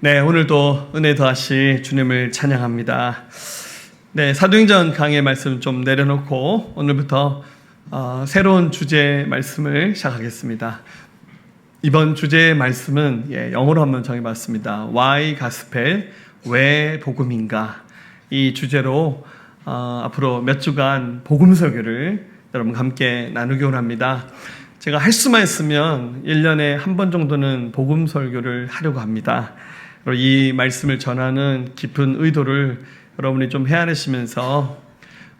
네, 오늘도 은혜 더하시 주님을 찬양합니다. 네, 사도행전 강의 말씀 좀 내려놓고 오늘부터 새로운 주제의 말씀을 시작하겠습니다. 이번 주제의 말씀은 영어로 한번 정해봤습니다. Why Gospel? 왜 복음인가? 이 주제로 앞으로 몇 주간 복음 설교를 여러분과 함께 나누기 원합니다. 제가 할 수만 있으면 1년에 한 번 정도는 복음 설교를 하려고 합니다. 이 말씀을 전하는 깊은 의도를 여러분이 좀 헤아리시면서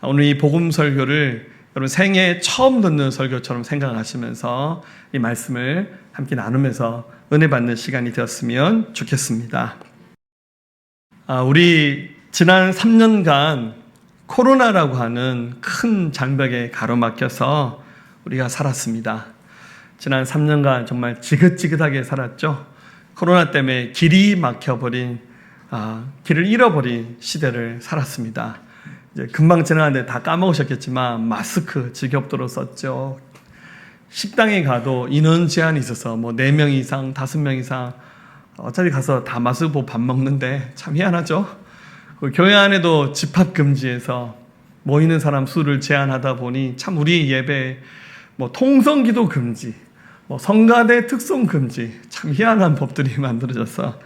오늘 이 복음 설교를 여러분 생애 처음 듣는 설교처럼 생각하시면서 이 말씀을 함께 나누면서 은혜 받는 시간이 되었으면 좋겠습니다. 우리 지난 3년간 코로나라고 하는 큰 장벽에 가로막혀서 우리가 살았습니다. 지난 3년간 정말 지긋지긋하게 살았죠. 코로나 때문에 길이 막혀버린, 길을 잃어버린 시대를 살았습니다. 이제 금방 지나가는데 다 까먹으셨겠지만 마스크 지겹도록 썼죠. 식당에 가도 인원 제한이 있어서 4명 이상, 5명 이상 어차피 가서 다 마스크 보고 밥 먹는데 참 희한하죠. 교회 안에도 집합 금지해서 모이는 사람 수를 제한하다 보니 참 우리 예배 통성기도 금지, 성가대 특송 금지, 참 희한한 법들이 만들어져서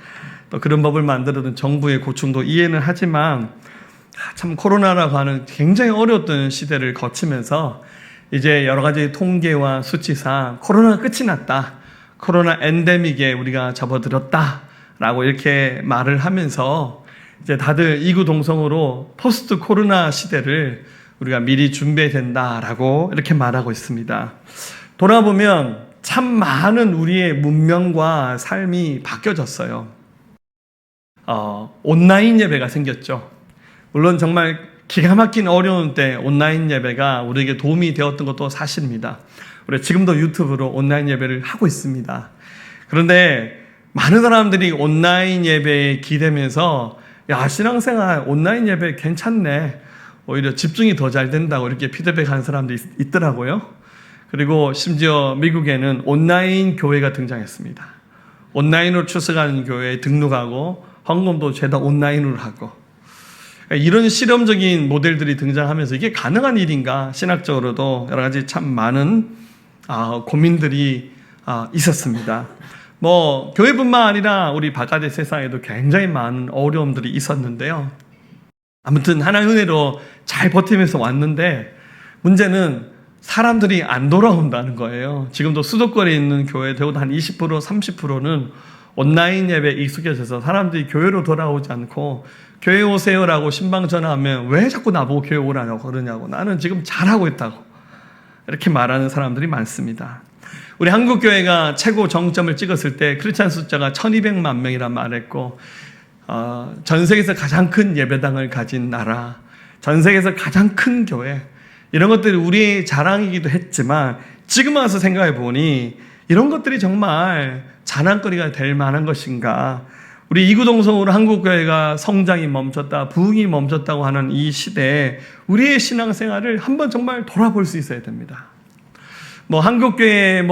또 그런 법을 만들어둔 정부의 고충도 이해는 하지만 참 코로나라고 하는 굉장히 어려웠던 시대를 거치면서 이제 여러 가지 통계와 수치상 코로나가 끝이 났다, 코로나 엔데믹에 우리가 접어들었다라고 이렇게 말을 하면서 이제 다들 이구동성으로 포스트 코로나 시대를 우리가 미리 준비해야 된다라고 이렇게 말하고 있습니다. 돌아보면 참 많은 우리의 문명과 삶이 바뀌어졌어요. 온라인 예배가 생겼죠. 물론 정말 기가 막힌 어려운 때 온라인 예배가 우리에게 도움이 되었던 것도 사실입니다. 우리 지금도 유튜브로 온라인 예배를 하고 있습니다. 그런데 많은 사람들이 온라인 예배에 기대면서 신앙생활 온라인 예배 괜찮네, 오히려 집중이 더 잘 된다고 이렇게 피드백하는 사람들이 있더라고요. 그리고 심지어 미국에는 온라인 교회가 등장했습니다. 온라인으로 출석하는 교회에 등록하고 헌금도 죄다 온라인으로 하고, 이런 실험적인 모델들이 등장하면서 이게 가능한 일인가, 신학적으로도 여러 가지 참 많은 고민들이 있었습니다. 교회뿐만 아니라 우리 바깥의 세상에도 굉장히 많은 어려움들이 있었는데요. 아무튼 하나님의 은혜로 잘 버티면서 왔는데 문제는 사람들이 안 돌아온다는 거예요. 지금도 수도권에 있는 교회 대부분 한 20%, 30%는 온라인 예배에 익숙해져서 사람들이 교회로 돌아오지 않고 교회 오세요라고 신방 전화하면 왜 자꾸 나보고 교회 오라고 그러냐고, 나는 지금 잘하고 있다고 이렇게 말하는 사람들이 많습니다. 우리 한국교회가 최고 정점을 찍었을 때 크리스찬 숫자가 1200만 명이란 말했고, 전 세계에서 가장 큰 예배당을 가진 나라, 전 세계에서 가장 큰 교회, 이런 것들이 우리의 자랑이기도 했지만 지금 와서 생각해 보니 이런 것들이 정말 자랑거리가 될 만한 것인가. 우리 이구동성으로 한국교회가 성장이 멈췄다, 부흥이 멈췄다고 하는 이 시대에 우리의 신앙생활을 한번 정말 돌아볼 수 있어야 됩니다. 한국교회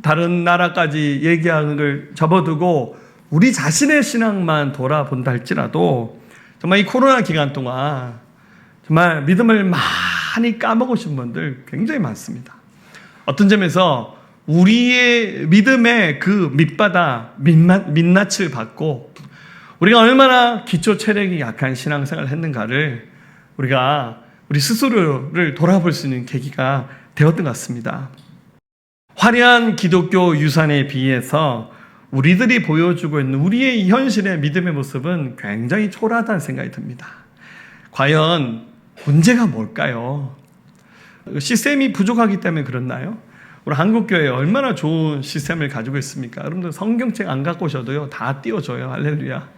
다른 나라까지 얘기하는 걸 접어두고 우리 자신의 신앙만 돌아본다 할지라도 정말 이 코로나 기간 동안 정말 믿음을 많이 까먹으신 분들 굉장히 많습니다. 어떤 점에서 우리의 믿음의 그 민낯을 받고 우리가 얼마나 기초 체력이 약한 신앙생활을 했는가를 우리 스스로를 돌아볼 수 있는 계기가 되었던 것 같습니다. 화려한 기독교 유산에 비해서 우리들이 보여주고 있는 우리의 이 현실의 믿음의 모습은 굉장히 초라하다는 생각이 듭니다. 과연 문제가 뭘까요? 시스템이 부족하기 때문에 그렇나요? 우리 한국교회 얼마나 좋은 시스템을 가지고 있습니까? 여러분들 성경책 안 갖고 오셔도요, 다 띄워줘요. 할렐루야.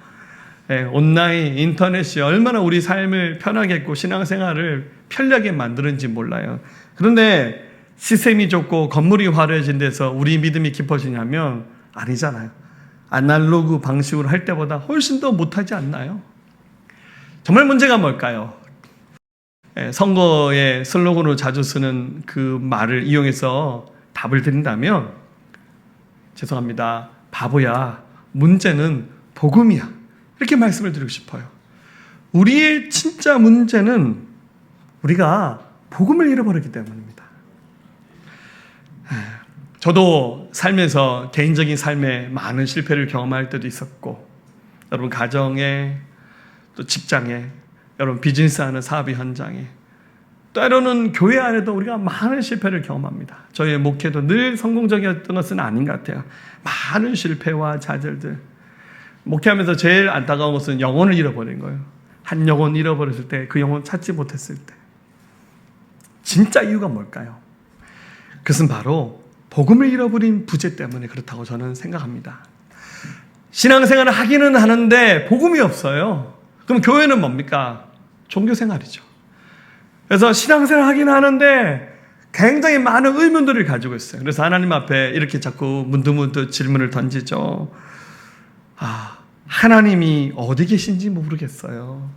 온라인, 인터넷이 얼마나 우리 삶을 편하게 했고 신앙생활을 편리하게 만드는지 몰라요. 그런데 시스템이 좋고 건물이 화려해진 데서 우리 믿음이 깊어지냐면 아니잖아요. 아날로그 방식으로 할 때보다 훨씬 더 못하지 않나요? 정말 문제가 뭘까요? 선거의 슬로건으로 자주 쓰는 그 말을 이용해서 답을 드린다면, 죄송합니다, 바보야, 문제는 복음이야. 이렇게 말씀을 드리고 싶어요. 우리의 진짜 문제는 우리가 복음을 잃어버렸기 때문입니다. 저도 살면서 개인적인 삶에 많은 실패를 경험할 때도 있었고, 여러분 가정에, 또 직장에, 여러분 비즈니스하는 사업의 현장에, 때로는 교회 안에도 우리가 많은 실패를 경험합니다. 저희의 목회도 늘 성공적이었던 것은 아닌 것 같아요. 많은 실패와 좌절들. 목회하면서 제일 안타까운 것은 영혼을 잃어버린 거예요. 한 영혼 잃어버렸을 때, 그 영혼 찾지 못했을 때. 진짜 이유가 뭘까요? 그것은 바로 복음을 잃어버린 부재 때문에 그렇다고 저는 생각합니다. 신앙생활을 하기는 하는데 복음이 없어요. 그럼 교회는 뭡니까? 종교생활이죠. 그래서 신앙생활을 하긴 하는데 굉장히 많은 의문들을 가지고 있어요. 그래서 하나님 앞에 이렇게 자꾸 문득문득 질문을 던지죠. 하나님이 어디 계신지 모르겠어요.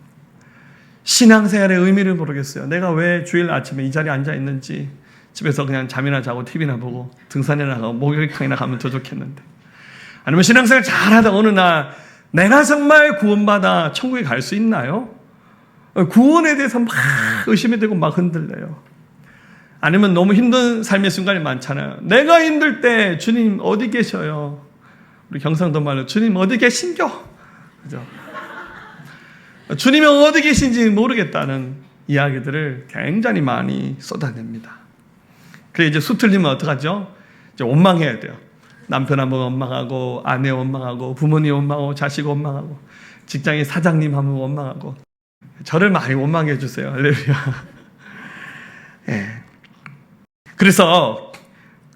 신앙생활의 의미를 모르겠어요. 내가 왜 주일 아침에 이 자리에 앉아 있는지, 집에서 그냥 잠이나 자고 TV나 보고 등산이나 가고 목욕탕이나 가면 더 좋겠는데, 아니면 신앙생활 잘하다 어느 날 내가 정말 구원받아 천국에 갈 수 있나요? 구원에 대해서 막 의심이 되고 막 흔들려요. 아니면 너무 힘든 삶의 순간이 많잖아요. 내가 힘들 때 주님 어디 계셔요? 우리 경상도 말로 주님 어디 계신겨? 그죠? 주님이 어디 계신지 모르겠다는 이야기들을 굉장히 많이 쏟아냅니다. 그래 이제 수틀리면 어떡하죠? 이제 원망해야 돼요. 남편 한번 원망하고, 아내 원망하고, 부모님 원망하고, 자식 원망하고, 직장의 사장님 한번 원망하고. 저를 많이 원망해 주세요. 할렐루야. 예. 그래서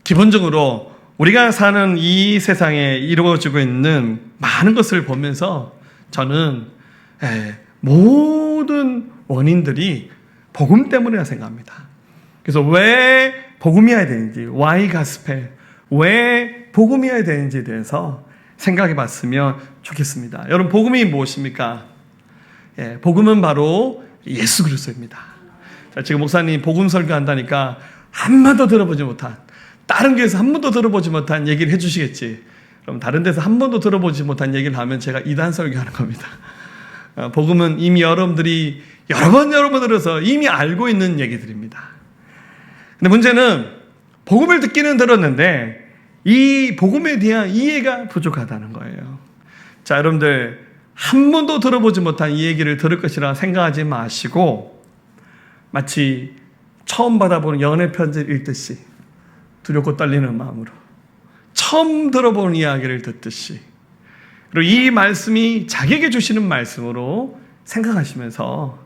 기본적으로 우리가 사는 이 세상에 이루어지고 있는 많은 것을 보면서 저는 모든 원인들이 복음 때문이라 생각합니다. 그래서 왜 복음이어야 되는지, why gospel, 왜 복음이어야 되는지에 대해서 생각해 봤으면 좋겠습니다. 여러분, 복음이 무엇입니까? 복음은 바로 예수 그리스도입니다. 지금 목사님 복음 설교한다니까 한 번도 들어보지 못한, 다른 교회에서 한 번도 들어보지 못한 얘기를 해주시겠지. 그럼 다른 데서 한 번도 들어보지 못한 얘기를 하면 제가 이단 설교하는 겁니다. 복음은 이미 여러분들이 여러 번 들어서 이미 알고 있는 얘기들입니다. 근데 문제는 복음을 듣기는 들었는데 이 복음에 대한 이해가 부족하다는 거예요. 자, 여러분들 한 번도 들어보지 못한 이 얘기를 들을 것이라 생각하지 마시고 마치 처음 받아보는 연애 편지를 읽듯이 두렵고 떨리는 마음으로 처음 들어보는 이야기를 듣듯이, 그리고 이 말씀이 자기에게 주시는 말씀으로 생각하시면서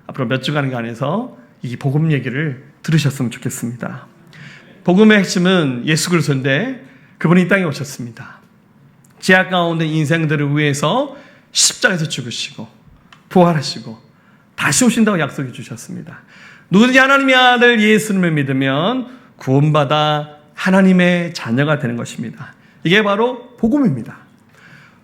앞으로 몇 주간간에서 이 복음 얘기를 들으셨으면 좋겠습니다. 복음의 핵심은 예수 그리스도인데 그분이 이 땅에 오셨습니다. 죄악 가운데 인생들을 위해서 십자가에서 죽으시고 부활하시고 다시 오신다고 약속해 주셨습니다. 누구든지 하나님의 아들 예수님을 믿으면 구원받아 하나님의 자녀가 되는 것입니다. 이게 바로 복음입니다.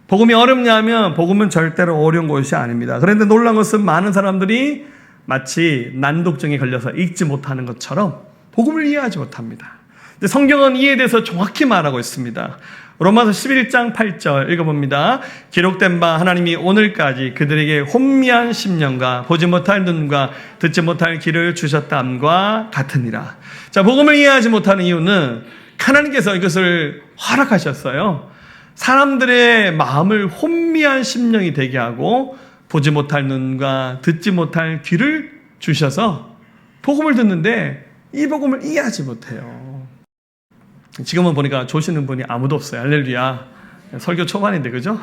복음이 어렵냐면 복음은 절대로 어려운 것이 아닙니다. 그런데 놀라운 것은 많은 사람들이 마치 난독증에 걸려서 읽지 못하는 것처럼 복음을 이해하지 못합니다. 성경은 이에 대해서 정확히 말하고 있습니다. 로마서 11장 8절 읽어봅니다. 기록된 바 하나님이 오늘까지 그들에게 혼미한 심령과 보지 못할 눈과 듣지 못할 귀를 주셨다함과 같으니라. 자, 복음을 이해하지 못하는 이유는 하나님께서 이것을 허락하셨어요. 사람들의 마음을 혼미한 심령이 되게 하고 보지 못할 눈과 듣지 못할 귀를 주셔서 복음을 듣는데 이 복음을 이해하지 못해요. 지금은 보니까 조시는 분이 아무도 없어요. 할렐루야. 설교 초반인데, 그죠?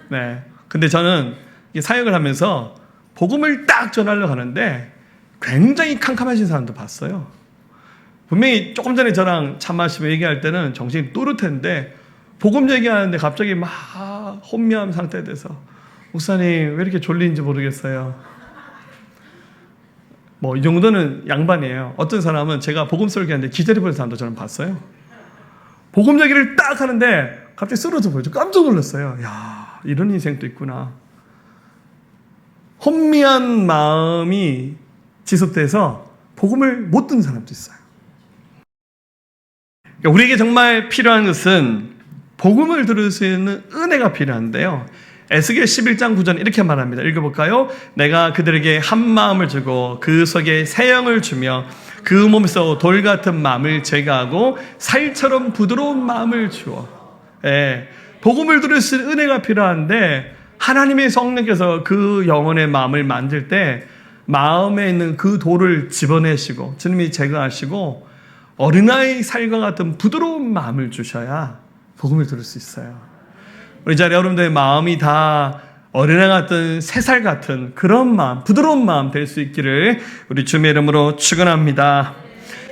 네. 근데 저는 사역을 하면서 복음을 딱 전하려고 하는데 굉장히 캄캄해진 사람도 봤어요. 분명히 조금 전에 저랑 차 마시며 얘기할 때는 정신이 또렷했는데 복음 얘기하는데 갑자기 막 혼미한 상태에 돼서 목사님 왜 이렇게 졸린지 모르겠어요. 뭐 이 정도는 양반이에요. 어떤 사람은 제가 복음 설교하는데 기절해버린 사람도 저는 봤어요. 복음 얘기를 딱 하는데 갑자기 쓰러져 버리죠. 깜짝 놀랐어요. 야, 이런 인생도 있구나. 혼미한 마음이 지속돼서 복음을 못 듣는 사람도 있어요. 그러니까 우리에게 정말 필요한 것은 복음을 들을 수 있는 은혜가 필요한데요. 에스겔 11장 9절 이렇게 말합니다. 읽어볼까요? 내가 그들에게 한 마음을 주고 그 속에 새 영을 주며 그 몸에서 돌 같은 마음을 제거하고 살처럼 부드러운 마음을 주어. 복음을 들을 수 있는 은혜가 필요한데 하나님의 성령께서 그 영혼의 마음을 만들 때 마음에 있는 그 돌을 집어내시고 주님이 제거하시고 어린아이 살과 같은 부드러운 마음을 주셔야 복음을 들을 수 있어요. 우리 자리 여러분들의 마음이 다 어린아이 같은 3살 같은 그런 마음, 부드러운 마음 될 수 있기를 우리 주님의 이름으로 축원합니다.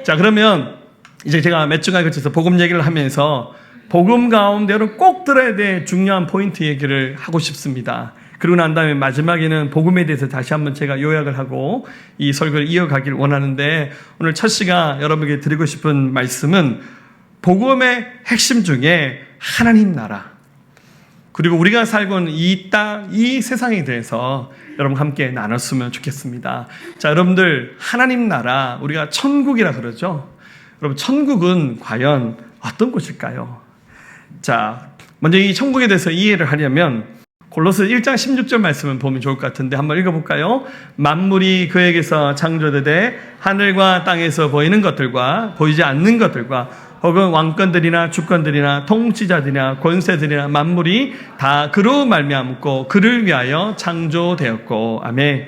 자, 그러면 이제 제가 몇 주간 걸쳐서 복음 얘기를 하면서 복음 가운데로 꼭 들어야 될 중요한 포인트 얘기를 하고 싶습니다. 그러고 난 다음에 마지막에는 복음에 대해서 다시 한번 제가 요약을 하고 이 설교를 이어가길 원하는데 오늘 첫 시간 여러분에게 드리고 싶은 말씀은 복음의 핵심 중에 하나님 나라 그리고 우리가 살고 있는 이 땅, 이 세상에 대해서 여러분 함께 나눴으면 좋겠습니다. 자, 여러분들 하나님 나라 우리가 천국이라 그러죠. 여러분 천국은 과연 어떤 곳일까요? 자, 먼저 이 천국에 대해서 이해를 하려면 골로새 1장 16절 말씀을 보면 좋을 것 같은데 한번 읽어볼까요? 만물이 그에게서 창조되되 하늘과 땅에서 보이는 것들과 보이지 않는 것들과 혹은 왕권들이나 주권들이나 통치자들이나 권세들이나 만물이 다 그로 말미암고 그를 위하여 창조되었고. 아멘.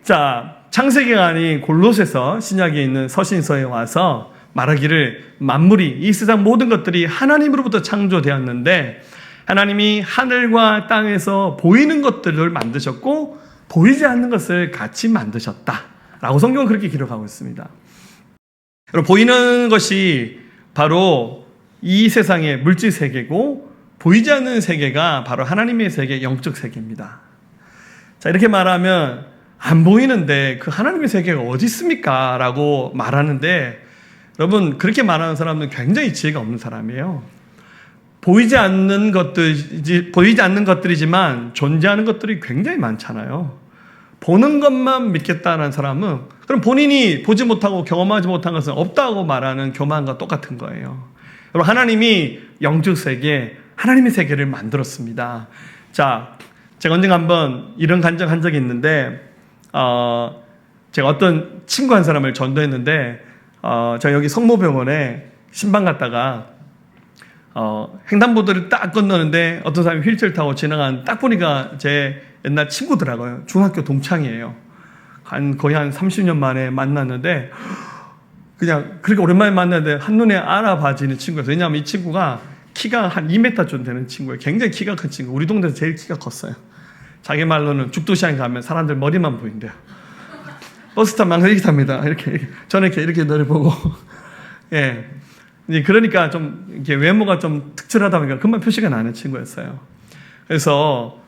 자, 창세기가 아닌 골로새서 신약에 있는 서신서에 와서 말하기를 만물이 이 세상 모든 것들이 하나님으로부터 창조되었는데 하나님이 하늘과 땅에서 보이는 것들을 만드셨고 보이지 않는 것을 같이 만드셨다라고 성경은 그렇게 기록하고 있습니다. 여러분, 보이는 것이 바로 이 세상의 물질 세계고 보이지 않는 세계가 바로 하나님의 세계, 영적 세계입니다. 자, 이렇게 말하면 안 보이는데 그 하나님의 세계가 어디 있습니까? 라고 말하는데 여러분, 그렇게 말하는 사람은 굉장히 지혜가 없는 사람이에요. 보이지 않는 것들이지만 존재하는 것들이 굉장히 많잖아요. 보는 것만 믿겠다는 사람은 그럼 본인이 보지 못하고 경험하지 못한 것은 없다고 말하는 교만과 똑같은 거예요. 여러분, 하나님이 영적 세계, 하나님의 세계를 만들었습니다. 자, 제가 언젠가 한번 이런 간증한 적이 있는데 제가 어떤 친구 한 사람을 전도했는데 제가 여기 성모병원에 신방 갔다가 횡단보도를 딱 건너는데 어떤 사람이 휠체어를 타고 지나간 딱 보니까 제 옛날 친구더라고요. 중학교 동창이에요. 거의 한 30년 만에 만났는데 그냥 그렇게 오랜만에 만났는데 한눈에 알아봐지는 친구였어요. 왜냐하면 이 친구가 키가 한 2m쯤 되는 친구예요. 굉장히 키가 큰 친구. 우리 동네에서 제일 키가 컸어요. 자기 말로는 죽도시장에 가면 사람들 머리만 보인대요. 버스 타면 항상 이렇게 탑니다. 이렇게 저는 이렇게 너를 보고 예. 그러니까 좀 이렇게 외모가 좀 특출하다 보니까 금방 표시가 나는 친구였어요. 그래서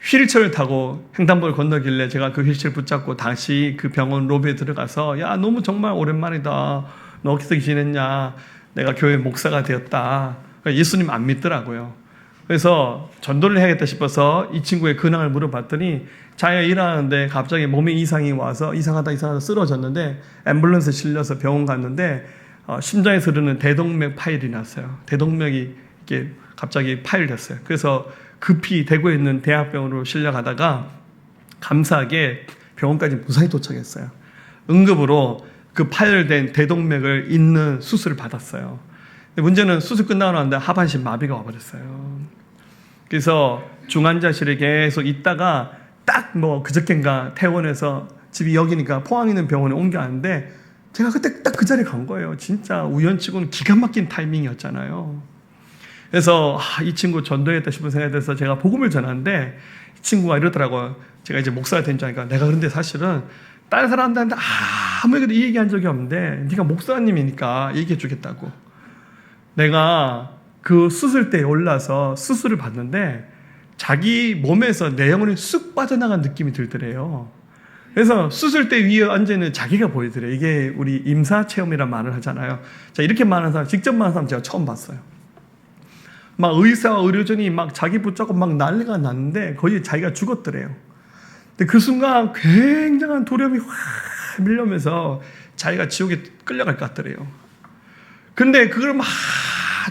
휠체어를 타고 횡단보도를 건너길래 제가 그 휠체어를 붙잡고 다시 그 병원 로비에 들어가서 야, 너무 정말 오랜만이다. 너 어디서 지냈냐? 내가 교회 목사가 되었다. 예수님 안 믿더라고요. 그래서 전도를 해야겠다 싶어서 이 친구의 근황을 물어봤더니 자기가 일하는데 갑자기 몸에 이상이 와서 이상하다 쓰러졌는데 앰뷸런스에 실려서 병원 갔는데 심장에서 흐르는 대동맥 파열이 났어요. 대동맥이 이렇게 갑자기 파열됐어요. 그래서 급히 대구에 있는 대학병원으로 실려가다가 감사하게 병원까지 무사히 도착했어요. 응급으로 그 파열된 대동맥을 잇는 수술을 받았어요. 근데 문제는 수술 끝나고 나는데 하반신 마비가 와버렸어요. 그래서 중환자실에 계속 있다가 딱 그저껜가 퇴원해서 집이 여기니까 포항에 있는 병원에 옮겨왔는데 제가 그때 딱 그 자리에 간 거예요. 진짜 우연치고는 기가 막힌 타이밍이었잖아요. 그래서 이 친구 전도했다 싶은 생각이 들어서 제가 복음을 전하는데 이 친구가 이러더라고요. 제가 이제 목사가 된 줄 아니까 내가 그런데 사실은 다른 사람들한테 아무에게도 이 얘기한 적이 없는데 네가 목사님이니까 얘기해 주겠다고. 내가 그 수술대에 올라서 수술을 받는데 자기 몸에서 내 영혼이 쑥 빠져나간 느낌이 들더래요. 그래서 수술대 위에 앉아있는 자기가 보이더래요. 이게 우리 임사체험이란 말을 하잖아요. 자, 이렇게 말하는 사람, 직접 말하는 사람 제가 처음 봤어요. 막 의사와 의료진이 막 자기 붙잡고 막 난리가 났는데 거의 자기가 죽었더래요. 근데 그 순간 굉장한 두려움이 확 밀려오면서 자기가 지옥에 끌려갈 것 같더래요. 근데 그걸 막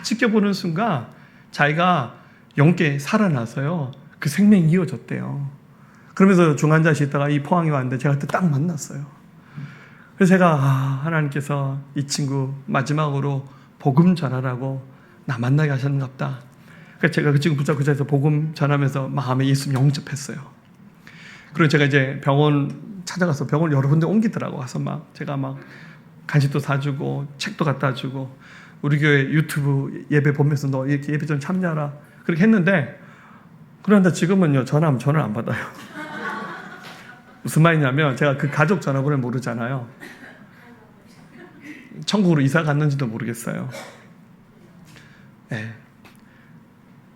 지켜보는 순간 자기가 영계 살아나서요. 그 생명이 이어졌대요. 그러면서 중환자실 있다가 이 포항에 왔는데 제가 그때 딱 만났어요. 그래서 제가 하나님께서 이 친구 마지막으로 복음 전하라고 나 만나게 하셨는갑다. 그래서 제가 그 친구 붙잡고 그 자리에서 복음 전하면서 마음에 예수 영접했어요. 그리고 제가 이제 병원 찾아가서 병원 여러 군데 옮기더라고. 가서 제가 간식도 사주고 책도 갖다 주고 우리 교회 유튜브 예배 보면서 너 이렇게 예배 좀 참여하라 그렇게 했는데, 그런데 지금은요 전화하면 전화를 안 받아요. 무슨 말이냐면 제가 그 가족 전화번호를 모르잖아요. 천국으로 이사 갔는지도 모르겠어요. 네.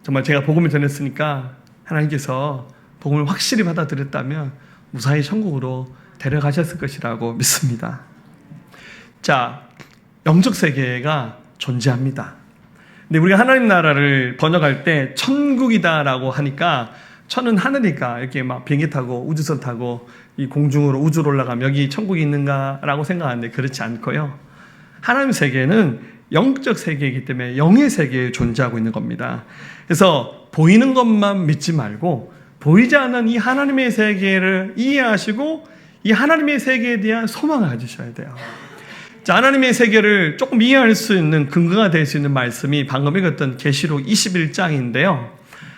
정말 제가 복음을 전했으니까 하나님께서 복음을 확실히 받아들였다면 무사히 천국으로 데려가셨을 것이라고 믿습니다. 자, 영적 세계가 존재합니다. 근데 우리가 하나님 나라를 번역할 때 천국이다라고 하니까, 천은 하늘이니까 이렇게 비행기 타고 우주선 타고 이 공중으로 우주로 올라가면 여기 천국이 있는가라고 생각하는데 그렇지 않고요. 하나님 세계는 영적 세계이기 때문에 영의 세계에 존재하고 있는 겁니다. 그래서 보이는 것만 믿지 말고 보이지 않는 이 하나님의 세계를 이해하시고 이 하나님의 세계에 대한 소망을 가지셔야 돼요. 자, 하나님의 세계를 조금 이해할 수 있는 근거가 될 수 있는 말씀이 방금 읽었던 계시록 21장인데요.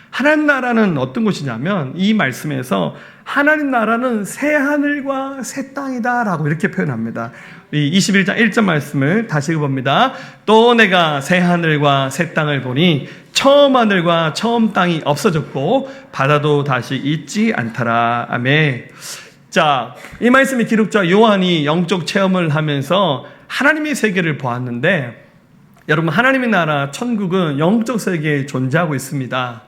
하나님 나라는 어떤 곳이냐면 이 말씀에서 하나님 나라는 새 하늘과 새 땅이다 라고 이렇게 표현합니다. 이 21장 1절 말씀을 다시 읽어봅니다. 또 내가 새 하늘과 새 땅을 보니 처음 하늘과 처음 땅이 없어졌고 바다도 다시 있지 않더라. 아멘. 자, 이 말씀의 기록자 요한이 영적 체험을 하면서 하나님의 세계를 보았는데, 여러분 하나님의 나라 천국은 영적 세계에 존재하고 있습니다.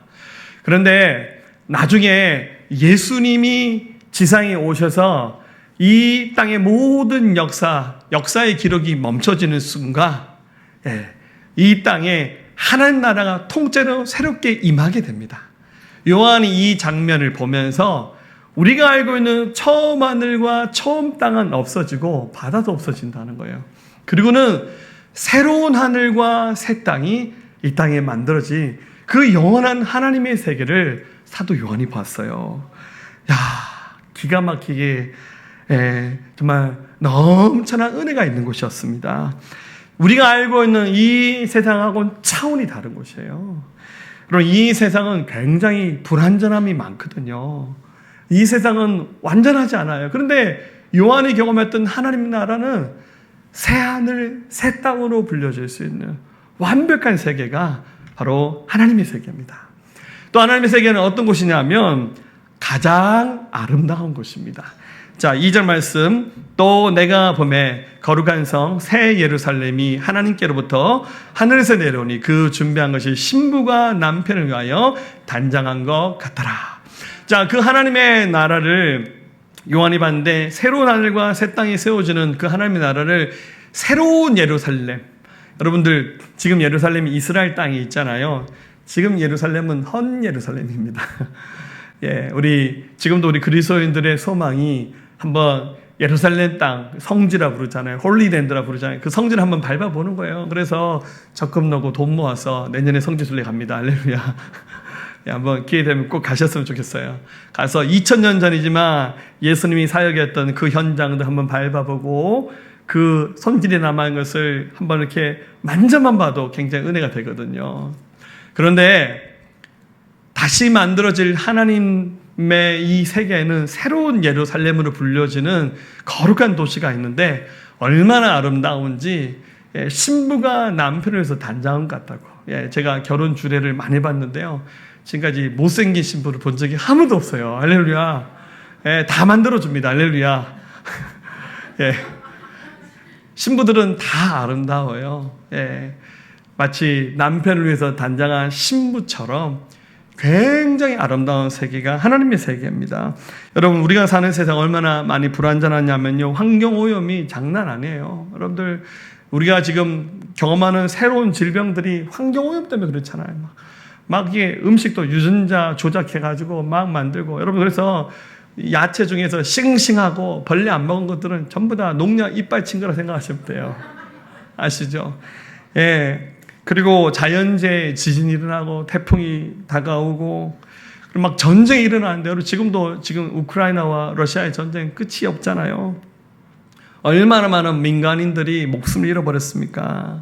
그런데 나중에 예수님이 지상에 오셔서 이 땅의 모든 역사의 기록이 멈춰지는 순간 이 땅에 하나님 나라가 통째로 새롭게 임하게 됩니다. 요한이 이 장면을 보면서 우리가 알고 있는 처음 하늘과 처음 땅은 없어지고 바다도 없어진다는 거예요. 그리고는 새로운 하늘과 새 땅이 이 땅에 만들어지 그 영원한 하나님의 세계를 사도 요한이 봤어요. 야, 기가 막히게 정말 넘쳐난 은혜가 있는 곳이었습니다. 우리가 알고 있는 이 세상하고는 차원이 다른 곳이에요. 그리고 이 세상은 굉장히 불완전함이 많거든요. 이 세상은 완전하지 않아요. 그런데 요한이 경험했던 하나님 나라는 새 하늘, 새 땅으로 불려질 수 있는 완벽한 세계가 바로 하나님의 세계입니다. 또 하나님의 세계는 어떤 곳이냐면 가장 아름다운 곳입니다. 자, 2절 말씀. 또 내가 보매 거룩한 성 새 예루살렘이 하나님께로부터 하늘에서 내려오니 그 준비한 것이 신부가 남편을 위하여 단장한 것 같더라. 자, 그 하나님의 나라를 요한이 봤는데 새로운 하늘과 새 땅이 세워지는 그 하나님의 나라를 새로운 예루살렘. 여러분들 지금 예루살렘이 이스라엘 땅이 있잖아요. 지금 예루살렘은 헌 예루살렘입니다. 예, 지금도 우리 그리스도인들의 소망이 한번 예루살렘 땅, 성지라 부르잖아요. 홀리랜드라 부르잖아요. 그 성지를 한번 밟아보는 거예요. 그래서 적금 넣고 돈 모아서 내년에 성지 순례 갑니다. 할렐루야. 예, 한번 기회 되면 꼭 가셨으면 좋겠어요. 가서 2000년 전이지만 예수님이 사역했던 그 현장도 한번 밟아보고 그 성질이 남아있는 것을 한번 이렇게 만져만 봐도 굉장히 은혜가 되거든요. 그런데 다시 만들어질 하나님의 이 세계에는 새로운 예루살렘으로 불려지는 거룩한 도시가 있는데 얼마나 아름다운지 신부가 남편을 위해서 단장한 것 같다고. 제가 결혼 주례를 많이 봤는데요. 지금까지 못생긴 신부를 본 적이 아무도 없어요. 할렐루야. 다 만들어줍니다. 할렐루야. 신부들은 다 아름다워요. 마치 남편을 위해서 단장한 신부처럼 굉장히 아름다운 세계가 하나님의 세계입니다. 여러분, 우리가 사는 세상 얼마나 많이 불완전하냐면요, 환경오염이 장난 아니에요. 여러분들, 우리가 지금 경험하는 새로운 질병들이 환경오염 때문에 그렇잖아요. 막 이게 음식도 유전자 조작해가지고 막 만들고, 여러분, 그래서 야채 중에서 싱싱하고 벌레 안 먹은 것들은 전부 다 농약 이빨 친 거라 생각하시면 돼요. 아시죠? 그리고 자연재해, 지진이 일어나고 태풍이 다가오고 그리고 막 전쟁이 일어나는데요. 지금 우크라이나와 러시아의 전쟁 끝이 없잖아요. 얼마나 많은 민간인들이 목숨을 잃어버렸습니까?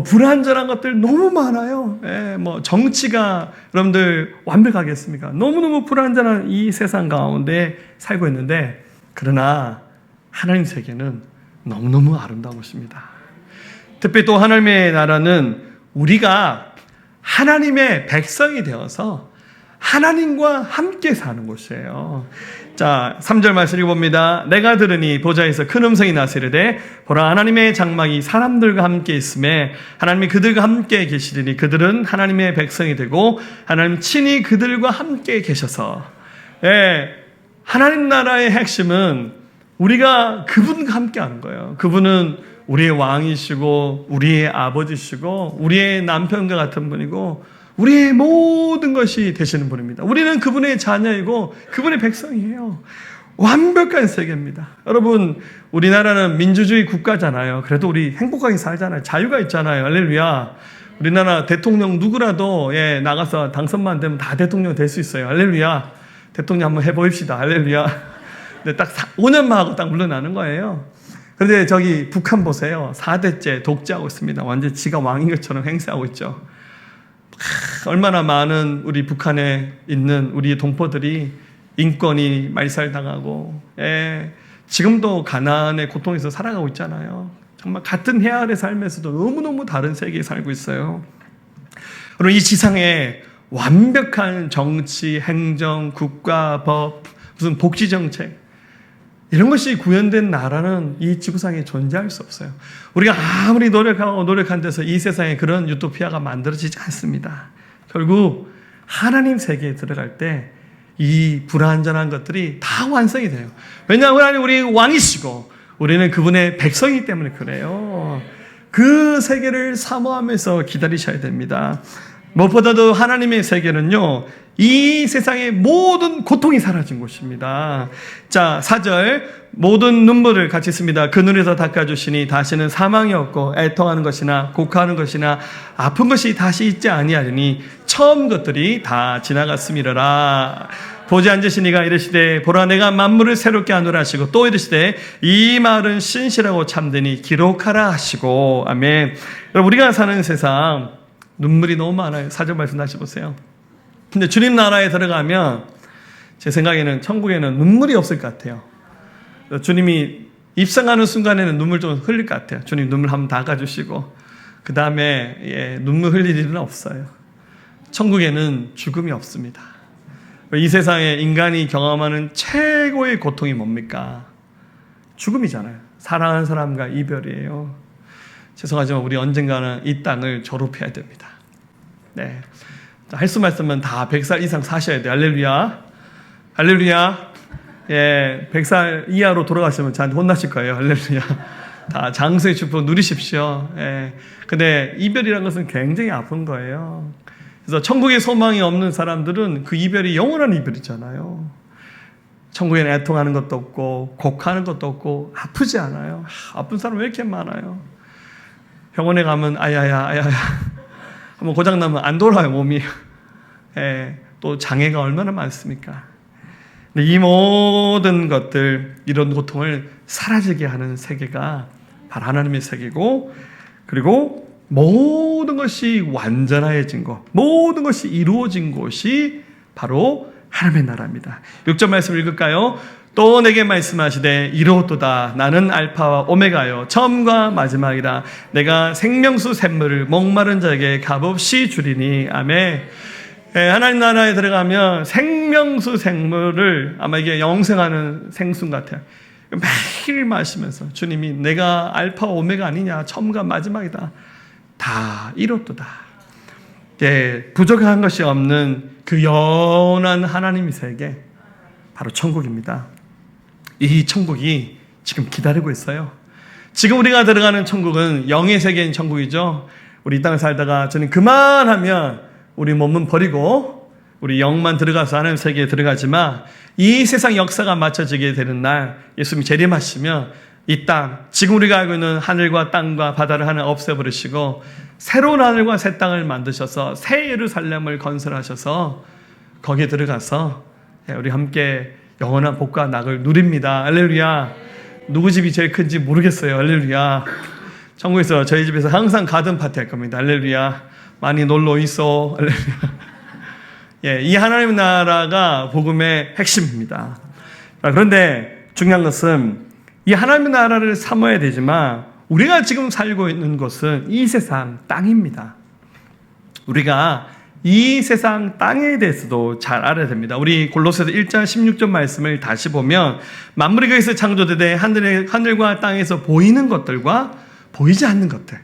불완전한 것들 너무 많아요. 정치가 여러분들 완벽하겠습니까? 너무너무 불완전한 이 세상 가운데 살고 있는데, 그러나 하나님 세계는 너무너무 아름다운 것입니다. 특별히 또 하나님의 나라는 우리가 하나님의 백성이 되어서 하나님과 함께 사는 곳이에요. 자, 3절 말씀 읽어봅니다. 내가 들으니 보좌에서 큰 음성이 나시르되 보라 하나님의 장막이 사람들과 함께 있음에 하나님이 그들과 함께 계시리니 그들은 하나님의 백성이 되고 하나님 친히 그들과 함께 계셔서, 하나님 나라의 핵심은 우리가 그분과 함께 하는 거예요. 그분은 우리의 왕이시고 우리의 아버지시고 우리의 남편과 같은 분이고 우리의 모든 것이 되시는 분입니다. 우리는 그분의 자녀이고 그분의 백성이에요. 완벽한 세계입니다. 여러분, 우리나라는 민주주의 국가잖아요. 그래도 우리 행복하게 살잖아요. 자유가 있잖아요. 할렐루야. 우리나라 대통령 누구라도 나가서 당선만 되면 다 대통령 될 수 있어요. 할렐루야. 대통령 한번 해보입시다. 할렐루야. 근데 딱 5년만 하고 딱 물러나는 거예요. 그런데 저기 북한 보세요. 4대째 독재하고 있습니다. 완전 지가 왕인 것처럼 행세하고 있죠. 얼마나 많은 우리 북한에 있는 우리 동포들이 인권이 말살당하고, 지금도 가난의 고통에서 살아가고 있잖아요. 정말 같은 해아래 삶에서도 너무너무 다른 세계에 살고 있어요. 그리고 이 지상에 완벽한 정치, 행정, 국가, 법, 무슨 복지정책, 이런 것이 구현된 나라는 이 지구상에 존재할 수 없어요. 우리가 아무리 노력한 데서 이 세상에 그런 유토피아가 만들어지지 않습니다. 결국 하나님 세계에 들어갈 때 이 불완전한 것들이 다 완성이 돼요. 왜냐하면 하나님 우리 왕이시고 우리는 그분의 백성이기 때문에 그래요. 그 세계를 사모하면서 기다리셔야 됩니다. 무엇보다도 하나님의 세계는요, 이 세상의 모든 고통이 사라진 곳입니다. 자, 4절 모든 눈물을 같이 씁니다. 그 눈에서 닦아주시니 다시는 사망이 없고 애통하는 것이나 곡하는 것이나 아픈 것이 다시 있지 아니하리니 처음 것들이 다 지나갔음이러라. 보지 앉으신 이가 이르시되 보라 내가 만물을 새롭게 하노라 하시고 또 이르시되 이 말은 신실하고 참되니 기록하라 하시고. 아멘. 여러분, 우리가 사는 세상 눈물이 너무 많아요. 4절 말씀 다시 보세요. 근데 주님 나라에 들어가면 제 생각에는 천국에는 눈물이 없을 것 같아요. 주님이 입성하는 순간에는 눈물 좀 흘릴 것 같아요. 주님 눈물 한번 닦아주시고 그 다음에 눈물 흘릴 일은 없어요. 천국에는 죽음이 없습니다. 이 세상에 인간이 경험하는 최고의 고통이 뭡니까? 죽음이잖아요. 사랑하는 사람과 이별이에요. 죄송하지만 우리 언젠가는 이 땅을 졸업해야 됩니다. 네, 할 수 말씀은 다 100살 이상 사셔야 돼요. 할렐루야. 할렐루야. 100살 이하로 돌아가시면 저한테 혼나실 거예요. 할렐루야. 다 장수의 축복 누리십시오. 근데 이별이라는 것은 굉장히 아픈 거예요. 그래서 천국에 소망이 없는 사람들은 그 이별이 영원한 이별이잖아요. 천국에는 애통하는 것도 없고 곡하는 것도 없고 아프지 않아요. 아픈 사람 왜 이렇게 많아요? 병원에 가면 아야야 한번 고장나면 안 돌아요 몸이. 또 장애가 얼마나 많습니까? 근데 이 모든 것들, 이런 고통을 사라지게 하는 세계가 바로 하나님의 세계고, 그리고 모든 것이 완전해진 것, 모든 것이 이루어진 곳이 바로 하나님의 나라입니다. 6절 말씀 읽을까요? 또 내게 말씀하시되 이로도다 나는 알파와 오메가요 처음과 마지막이라 내가 생명수 샘물을 목마른 자에게 값없이 주리니. 아멘. 하나님 나라에 들어가면 생명수 생물을, 아마 이게 영생하는 생수 같아요. 매일 마시면서 주님이 내가 알파 오메가 아니냐, 처음과 마지막이다, 다 이로도다. 부족한 것이 없는 그 영원한 하나님의 세계, 바로 천국입니다. 이 천국이 지금 기다리고 있어요. 지금 우리가 들어가는 천국은 영의 세계인 천국이죠. 우리 이 땅에 살다가 저는 그만하면 우리 몸은 버리고 우리 영만 들어가서 하나님 세계에 들어가지만, 이 세상 역사가 맞춰지게 되는 날 예수님이 재림하시면 이 땅, 지금 우리가 알고 있는 하늘과 땅과 바다를 하나 없애버리시고 새로운 하늘과 새 땅을 만드셔서 새 예루살렘을 건설하셔서 거기에 들어가서 우리 함께 영원한 복과 낙을 누립니다. 할렐루야. 누구 집이 제일 큰지 모르겠어요. 할렐루야. 천국에서 저희 집에서 항상 가든 파티 할 겁니다. 할렐루야. 많이 놀러 있어. 할렐루야. 이 하나님의 나라가 복음의 핵심입니다. 그런데 중요한 것은 이 하나님의 나라를 사모해야 되지만 우리가 지금 살고 있는 것은 이 세상 땅입니다. 우리가 이 세상 땅에 대해서도 잘 알아야 됩니다. 우리 골로새서 1장 16절 말씀을 다시 보면 만물이 거기서 창조되되 하늘과 땅에서 보이는 것들과 보이지 않는 것들,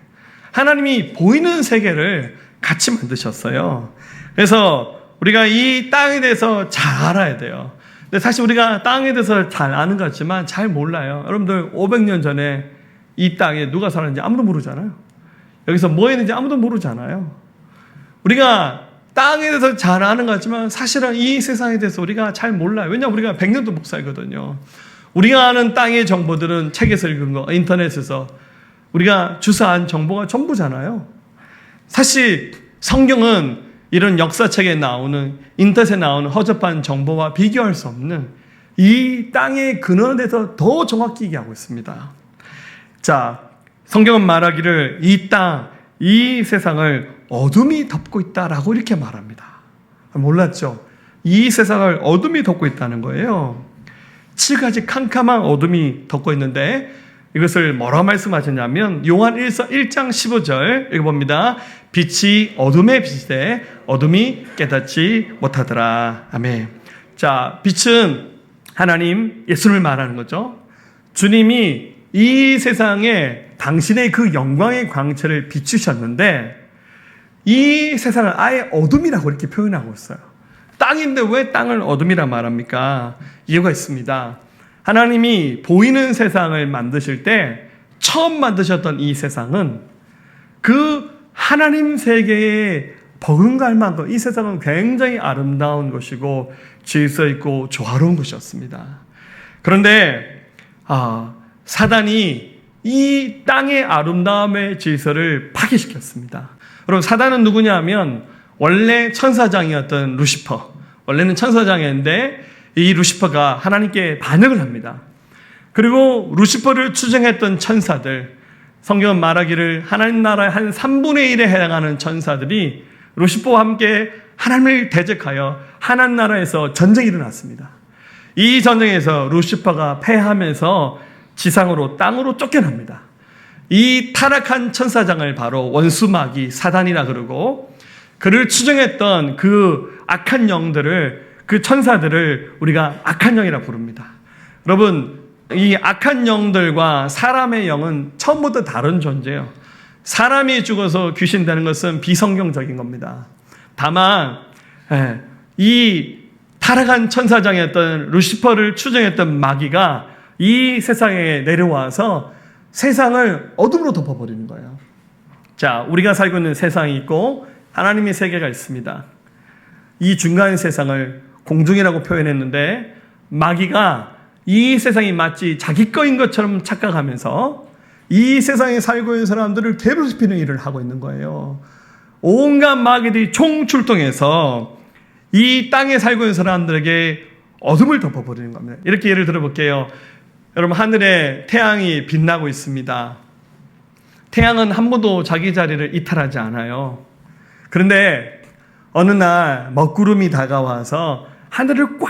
하나님이 보이는 세계를 같이 만드셨어요. 그래서 우리가 이 땅에 대해서 잘 알아야 돼요. 근데 사실 우리가 땅에 대해서 잘 아는 것 같지만 잘 몰라요. 여러분들 500년 전에 이 땅에 누가 살았는지 아무도 모르잖아요. 여기서 뭐 했는지 아무도 모르잖아요. 우리가 땅에 대해서 잘 아는 것 같지만 사실은 이 세상에 대해서 우리가 잘 몰라요. 왜냐하면 우리가 100년도 못 살거든요. 우리가 아는 땅의 정보들은 책에서 읽은 거, 인터넷에서 우리가 주사한 정보가 전부잖아요. 사실 성경은 이런 역사책에 나오는, 인터넷에 나오는 허접한 정보와 비교할 수 없는 이 땅의 근원에 대해서 더 정확히 얘기하고 있습니다. 자, 성경은 말하기를 이 땅, 이 세상을 어둠이 덮고 있다라고 이렇게 말합니다. 몰랐죠? 이 세상을 어둠이 덮고 있다는 거예요. 7가지 캄캄한 어둠이 덮고 있는데 이것을 뭐라고 말씀하셨냐면 요한 1장 15절 읽어봅니다. 빛이 어둠에 비치되 어둠이 깨닫지 못하더라. 아멘. 자, 빛은 하나님 예수를 말하는 거죠. 주님이 이 세상에 당신의 그 영광의 광채를 비추셨는데 이 세상을 아예 어둠이라고 이렇게 표현하고 있어요. 땅인데 왜 땅을 어둠이라 말합니까? 이유가 있습니다. 하나님이 보이는 세상을 만드실 때 처음 만드셨던 이 세상은 그 하나님 세계에 버금갈 만큼 이 세상은 굉장히 아름다운 것이고 질서 있고 조화로운 것이었습니다. 그런데 사단이 이 땅의 아름다움의 질서를 파괴시켰습니다. 여러분, 사단은 누구냐면 원래 천사장이었던 루시퍼, 원래는 천사장이었는데 이 루시퍼가 하나님께 반역을 합니다. 그리고 루시퍼를 추종했던 천사들, 성경은 말하기를 하나님 나라의 한 3분의 1에 해당하는 천사들이 루시퍼와 함께 하나님을 대적하여 하나님 나라에서 전쟁이 일어났습니다. 이 전쟁에서 루시퍼가 패하면서 지상으로 땅으로 쫓겨납니다. 이 타락한 천사장을 바로 원수마귀 사단이라 그러고 그를 추종했던 그 악한 영들을, 그 천사들을 우리가 악한 영이라 부릅니다. 여러분, 이 악한 영들과 사람의 영은 처음부터 다른 존재예요. 사람이 죽어서 귀신 되는 것은 비성경적인 겁니다. 다만 이 타락한 천사장이었던 루시퍼를 추종했던 마귀가 이 세상에 내려와서 세상을 어둠으로 덮어버리는 거예요. 자, 우리가 살고 있는 세상이 있고 하나님의 세계가 있습니다. 이 중간 세상을 공중이라고 표현했는데 마귀가 이 세상이 마치 자기 거인 것처럼 착각하면서 이 세상에 살고 있는 사람들을 괴롭히는 일을 하고 있는 거예요. 온갖 마귀들이 총출동해서 이 땅에 살고 있는 사람들에게 어둠을 덮어버리는 겁니다. 이렇게 예를 들어볼게요. 여러분, 하늘에 태양이 빛나고 있습니다. 태양은 한 번도 자기 자리를 이탈하지 않아요. 그런데 어느 날 먹구름이 다가와서 하늘을 꽉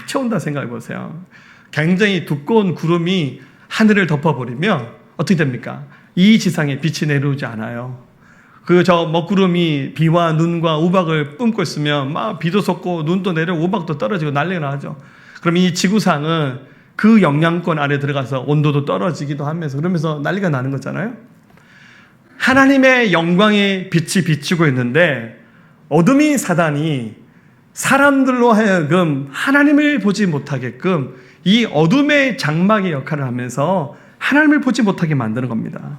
채운다 생각해 보세요. 굉장히 두꺼운 구름이 하늘을 덮어버리면 어떻게 됩니까? 이 지상에 빛이 내려오지 않아요. 저 먹구름이 비와 눈과 우박을 뿜고 있으면 막 비도 쏟고 눈도 내려오고 우박도 떨어지고 난리가 나죠. 그럼 이 지구상은 그 영향권 아래 들어가서 온도도 떨어지기도 하면서 그러면서 난리가 나는 거잖아요. 하나님의 영광의 빛이 비추고 있는데 어둠이 사단이 사람들로 하여금 하나님을 보지 못하게끔 이 어둠의 장막의 역할을 하면서 하나님을 보지 못하게 만드는 겁니다.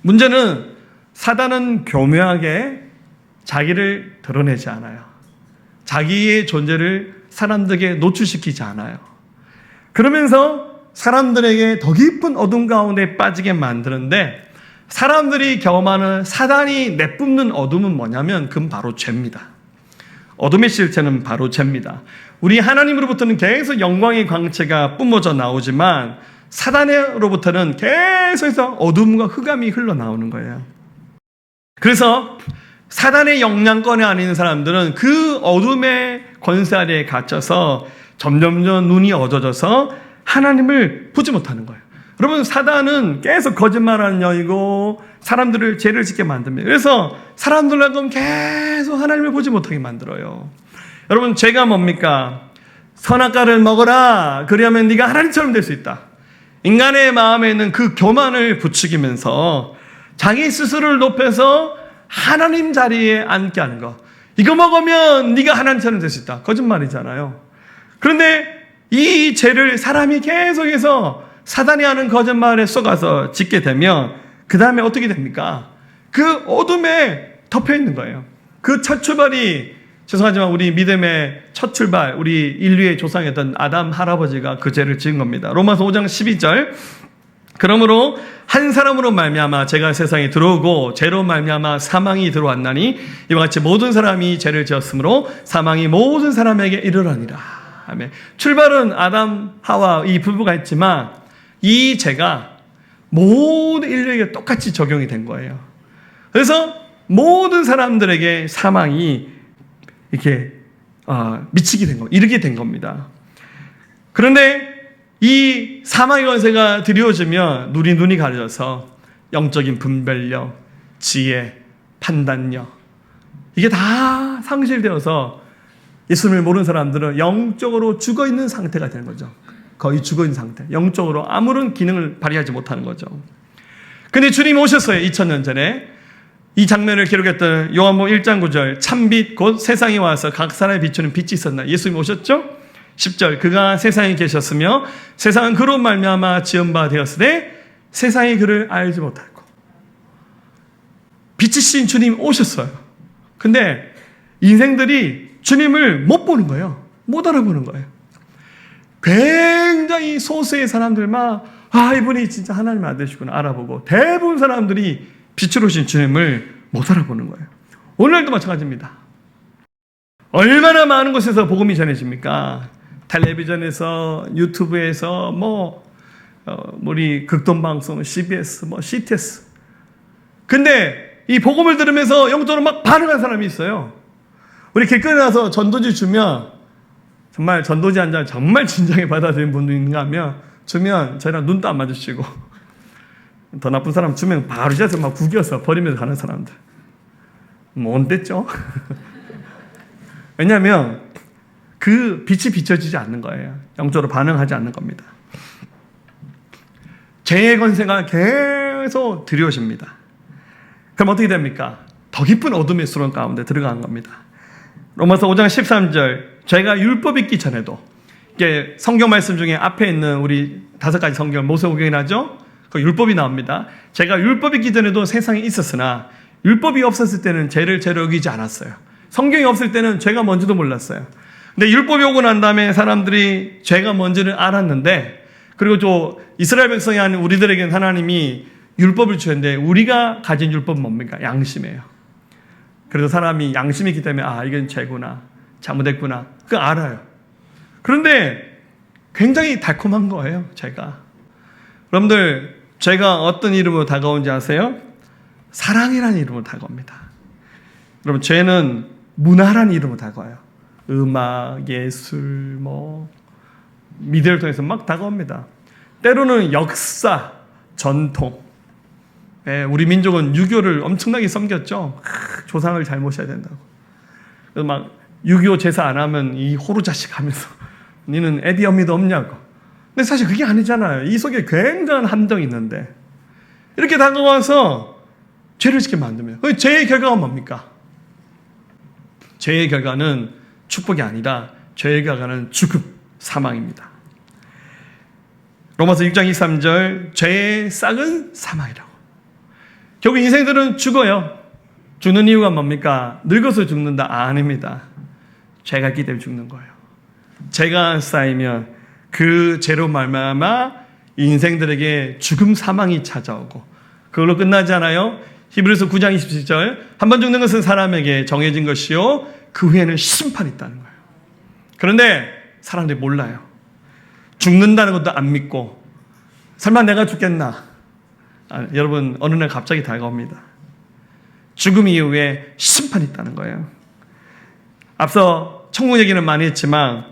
문제는 사단은 교묘하게 자기를 드러내지 않아요. 자기의 존재를 사람들에게 노출시키지 않아요. 그러면서 사람들에게 더 깊은 어둠 가운데 빠지게 만드는데, 사람들이 경험하는 사단이 내뿜는 어둠은 뭐냐면 그건 바로 죄입니다. 어둠의 실체는 바로 죄입니다. 우리 하나님으로부터는 계속 영광의 광채가 뿜어져 나오지만 사단으로부터는 계속해서 어둠과 흑암이 흘러나오는 거예요. 그래서 사단의 영향권에 안에 있는 사람들은 그 어둠의 권세 아래에 갇혀서 점점점 눈이 어두워져서 하나님을 보지 못하는 거예요. 여러분, 사단은 계속 거짓말하는 여이고 사람들을 죄를 짓게 만듭니다. 그래서 사람들하고는 계속 하나님을 보지 못하게 만들어요. 여러분, 죄가 뭡니까? 선악과를 먹어라. 그러면 네가 하나님처럼 될 수 있다. 인간의 마음에 있는 그 교만을 부추기면서 자기 스스로를 높여서 하나님 자리에 앉게 하는 거. 이거 먹으면 네가 하나님처럼 될 수 있다. 거짓말이잖아요. 그런데 이 죄를 사람이 계속해서 사단이 하는 거짓말에 속아서 짓게 되면 그 다음에 어떻게 됩니까? 그 어둠에 덮여 있는 거예요. 그 첫 출발이, 죄송하지만 우리 믿음의 첫 출발, 우리 인류의 조상이었던 아담 할아버지가 그 죄를 지은 겁니다. 로마서 5장 12절. 그러므로 한 사람으로 말미암아 죄가 세상에 들어오고 죄로 말미암아 사망이 들어왔나니 이와 같이 모든 사람이 죄를 지었으므로 사망이 모든 사람에게 이르러니라. 아멘. 출발은 아담, 하와 이 부부가 했지만 이 죄가 모든 인류에게 똑같이 적용이 된 거예요. 그래서 모든 사람들에게 사망이 이렇게 미치게 된 거, 이르게 된 겁니다. 그런데 이 사망의 권세가 드리워지면 눈이 가려져서 영적인 분별력, 지혜, 판단력, 이게 다 상실되어서 예수님을 모르는 사람들은 영적으로 죽어있는 상태가 되는 거죠. 거의 죽어있는 상태. 영적으로 아무런 기능을 발휘하지 못하는 거죠. 근데 주님이 오셨어요. 2000년 전에. 이 장면을 기록했던 요한복음 1장 9절. 참빛 곧 세상에 와서 각 사람에 비추는 빛이 있었나. 예수님이 오셨죠? 10절. 그가 세상에 계셨으며 세상은 그로 말미암아 지은 바 되었으되 세상이 그를 알지 못하고. 빛이신 주님 오셨어요. 근데 인생들이 주님을 못 보는 거예요. 못 알아보는 거예요. 굉장히 소수의 사람들만 이분이 진짜 하나님의 아들이시구나 알아보고, 대부분 사람들이 빛으로 오신 주님을 못 알아보는 거예요. 오늘도 마찬가지입니다. 얼마나 많은 곳에서 복음이 전해집니까? 텔레비전에서, 유튜브에서, 우리 극동방송, CBS, CTS. 근데 이 복음을 들으면서 영적으로 막 반응한 사람이 있어요. 우리 길거리 나서 전도지 주면, 정말 전도지 한 잔 정말 진작에 받아들인 분인가 하면 주면 저희랑 눈도 안 마주치고, 더 나쁜 사람 주면 바로 자서 막 구겨서 버리면서 가는 사람들. 뭔데죠? 왜냐하면 그 빛이 비춰지지 않는 거예요. 영적으로 반응하지 않는 겁니다. 죄의 권세가 계속 드리워집니다. 그럼 어떻게 됩니까? 더 깊은 어둠의 수렁 가운데 들어간 겁니다. 로마서 5장 13절. 저희가 율법 있기 전에도, 이게 성경 말씀 중에 앞에 있는 우리 5가지 성경 모세오경이라죠? 그 율법이 나옵니다. 제가 율법 있기 전에도 세상에 있었으나 율법이 없었을 때는 죄를 죄로 여기지 않았어요. 성경이 없을 때는 죄가 뭔지도 몰랐어요. 근데 율법이 오고 난 다음에 사람들이 죄가 뭔지를 알았는데, 그리고 또 이스라엘 백성이 아닌 우리들에게는 하나님이 율법을 주셨는데, 우리가 가진 율법은 뭡니까? 양심이에요. 그래서 사람이 양심이 있기 때문에 이건 죄구나, 잘못했구나, 그거 알아요. 그런데 굉장히 달콤한 거예요, 죄가. 여러분들, 죄가 어떤 이름으로 다가오는지 아세요? 사랑이라는 이름으로 다가옵니다. 여러분, 죄는 문화라는 이름으로 다가와요. 음악, 예술, 미디어를 통해서 막 다가옵니다. 때로는 역사, 전통. 우리 민족은 유교를 엄청나게 섬겼죠. 조상을 잘 모셔야 된다고. 그래서 막 유교 제사 안 하면 이 호루자식 하면서 니는 애디 어미도 없냐고. 근데 사실 그게 아니잖아요. 이 속에 굉장한 함정이 있는데, 이렇게 다가와서 죄를 짓게 만들면, 죄의 결과가 뭡니까? 죄의 결과는 축복이 아니라 죄의 결과는 죽음, 사망입니다. 로마서 6장 23절. 죄의 싹은 사망이라고. 결국 인생들은 죽어요. 죽는 이유가 뭡니까? 늙어서 죽는다? 아닙니다. 죄가 있기 때문에 죽는 거예요. 죄가 쌓이면 그 죄로 말미암아 인생들에게 죽음 사망이 찾아오고 그걸로 끝나지 않아요. 히브리서 9장 27절 한 번 죽는 것은 사람에게 정해진 것이요 그 후에는 심판이 있다는 거예요. 그런데 사람들이 몰라요. 죽는다는 것도 안 믿고 설마 내가 죽겠나? 여러분 어느 날 갑자기 다가옵니다. 죽음 이후에 심판이 있다는 거예요. 앞서 천국 얘기는 많이 했지만